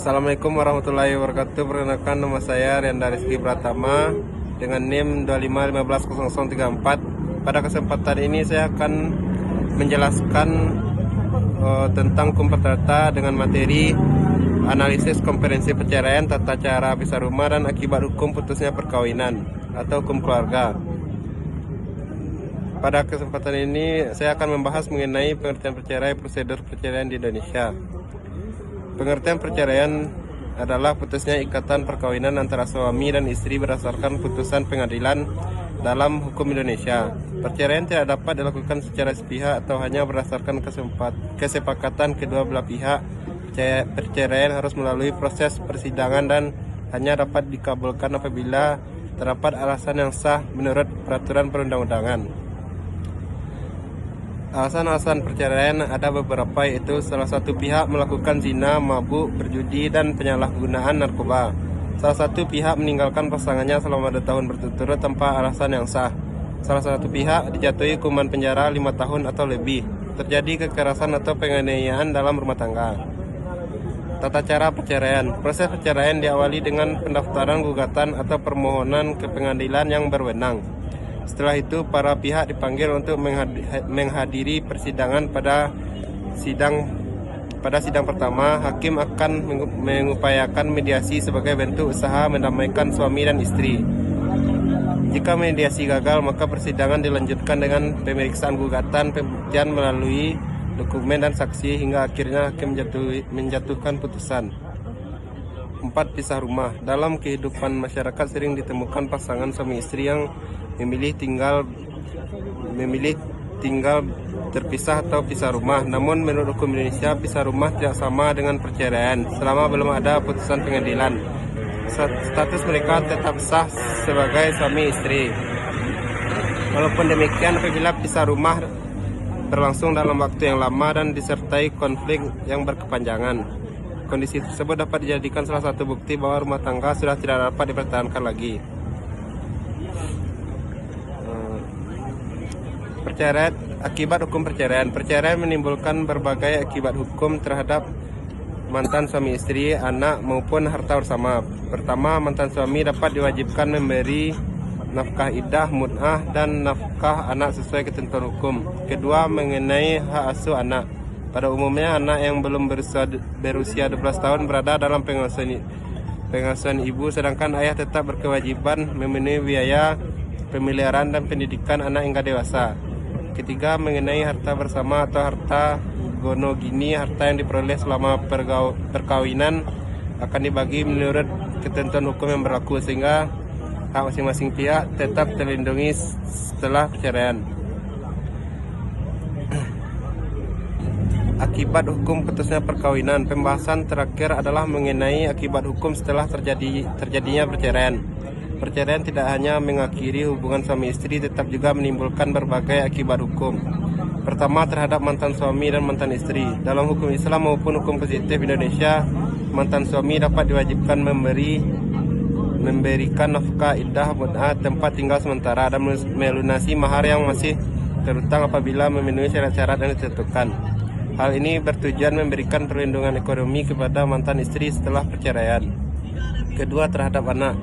Assalamualaikum warahmatullahi wabarakatuh. Perkenalkan, nama saya Rianda Rizky Pratama dengan NIM 25150034. Pada kesempatan ini saya akan menjelaskan tentang hukum perdata dengan materi analisis komprehensi perceraian, tata cara pisah rumah, dan akibat hukum putusnya perkawinan atau hukum keluarga. Pada kesempatan ini saya akan membahas mengenai pengertian perceraian, prosedur perceraian di Indonesia. Pengertian perceraian adalah putusnya ikatan perkawinan antara suami dan istri berdasarkan putusan pengadilan dalam hukum Indonesia. Perceraian tidak dapat dilakukan secara sepihak atau hanya berdasarkan kesepakatan kedua belah pihak. Perceraian harus melalui proses persidangan dan hanya dapat dikabulkan apabila terdapat alasan yang sah menurut peraturan perundang-undangan. Alasan-alasan perceraian ada beberapa, yaitu salah satu pihak melakukan zina, mabuk, berjudi, dan penyalahgunaan narkoba. Salah satu pihak meninggalkan pasangannya selama 2 tahun berturut-turut tanpa alasan yang sah. Salah satu pihak dijatuhi hukuman penjara 5 tahun atau lebih. Terjadi kekerasan atau penganiayaan dalam rumah tangga. Tata cara perceraian. Proses perceraian diawali dengan pendaftaran gugatan atau permohonan ke pengadilan yang berwenang. Setelah itu, para pihak dipanggil untuk menghadiri persidangan. Pada sidang pertama, hakim akan mengupayakan mediasi sebagai bentuk usaha mendamaikan suami dan istri. Jika mediasi gagal, maka persidangan dilanjutkan dengan pemeriksaan gugatan, pembuktian melalui dokumen dan saksi, hingga akhirnya hakim menjatuhkan putusan. 4. Pisah rumah. Dalam kehidupan masyarakat sering ditemukan pasangan suami istri yang memilih tinggal terpisah atau pisah rumah. Namun menurut hukum Indonesia, pisah rumah tidak sama dengan perceraian selama belum ada putusan pengadilan. Status mereka tetap sah sebagai suami istri. Walaupun demikian, apabila pisah rumah berlangsung dalam waktu yang lama dan disertai konflik yang berkepanjangan, kondisi tersebut dapat dijadikan salah satu bukti bahwa rumah tangga sudah tidak dapat dipertahankan lagi. Perceraian, akibat hukum perceraian. Perceraian menimbulkan berbagai akibat hukum terhadap mantan suami istri, anak maupun harta bersama. Pertama, mantan suami dapat diwajibkan memberi nafkah iddah, mut'ah, dan nafkah anak sesuai ketentuan hukum. Kedua, mengenai hak asuh anak. Pada umumnya, anak yang belum berusia 12 tahun berada dalam pengasuhan ibu, sedangkan ayah tetap berkewajiban memenuhi biaya pemeliharaan dan pendidikan anak hingga dewasa. Ketiga, mengenai harta bersama atau harta gonogini. Harta yang diperoleh selama perkawinan akan dibagi menurut ketentuan hukum yang berlaku, sehingga hak masing-masing pihak tetap terlindungi setelah perceraian. Akibat hukum putusnya perkawinan. Pembahasan terakhir adalah mengenai akibat hukum setelah terjadinya perceraian. Perceraian tidak hanya mengakhiri hubungan suami istri, tetap juga menimbulkan berbagai akibat hukum. Pertama, terhadap mantan suami dan mantan istri. Dalam hukum Islam maupun hukum positif Indonesia, mantan suami dapat diwajibkan memberikan nafkah iddah, mut'ah, tempat tinggal sementara, dan melunasi mahar yang masih terutang apabila memenuhi syarat-syarat yang ditentukan. Hal ini bertujuan memberikan perlindungan ekonomi kepada mantan istri setelah perceraian. Kedua, terhadap anak.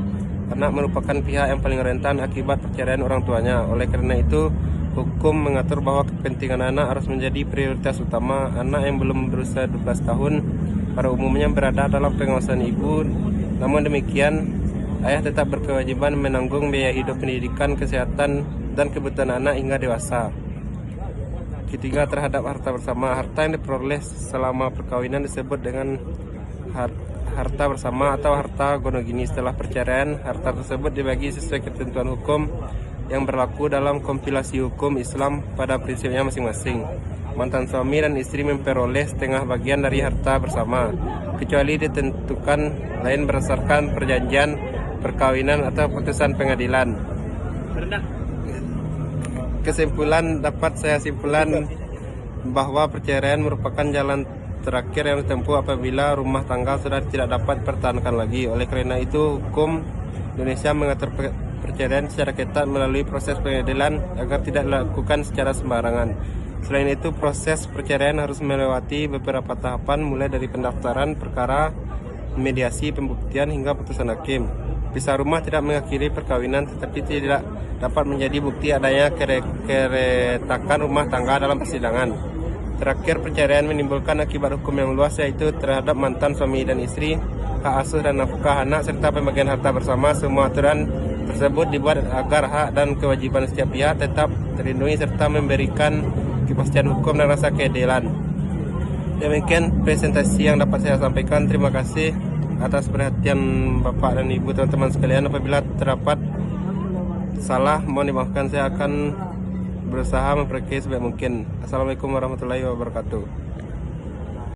Anak merupakan pihak yang paling rentan akibat perceraian orang tuanya. Oleh karena itu, hukum mengatur bahwa kepentingan anak harus menjadi prioritas utama. Anak yang belum berusia 12 tahun pada umumnya berada dalam pengawasan ibu. Namun demikian, ayah tetap berkewajiban menanggung biaya hidup, pendidikan, kesehatan, dan kebutuhan anak hingga dewasa. Ketiga, terhadap harta bersama. Harta yang diperoleh selama perkawinan disebut dengan harta bersama atau harta gonogini. Setelah perceraian, harta tersebut dibagi sesuai ketentuan hukum yang berlaku dalam kompilasi hukum Islam pada prinsipnya masing-masing. Mantan suami dan istri memperoleh setengah bagian dari harta bersama, kecuali ditentukan lain berdasarkan perjanjian perkawinan atau putusan pengadilan. Kesimpulan, dapat saya simpulkan bahwa perceraian merupakan jalan terakhir yang ditempuh apabila rumah tangga sudah tidak dapat dipertahankan lagi. Oleh karena itu, hukum Indonesia mengatur perceraian secara ketat melalui proses pengadilan agar tidak dilakukan secara sembarangan. Selain itu, proses perceraian harus melewati beberapa tahapan, mulai dari pendaftaran perkara mediasi, pembuktian hingga putusan hakim. Pisah rumah tidak mengakhiri perkawinan, tetapi tidak dapat menjadi bukti adanya keretakan rumah tangga dalam persidangan. Terakhir, perceraian menimbulkan akibat hukum yang luas, yaitu terhadap mantan suami dan istri, hak asuh dan nafkah anak, serta pembagian harta bersama. Semua aturan tersebut dibuat agar hak dan kewajiban setiap pihak tetap terlindungi serta memberikan kepastian hukum dan rasa keadilan. Demikian presentasi yang dapat saya sampaikan. Terima kasih atas perhatian Bapak dan Ibu, teman-teman sekalian. Apabila terdapat salah, mohon dimaafkan. Saya akan berusaha memperbaiki sebaik mungkin. Assalamualaikum warahmatullahi wabarakatuh.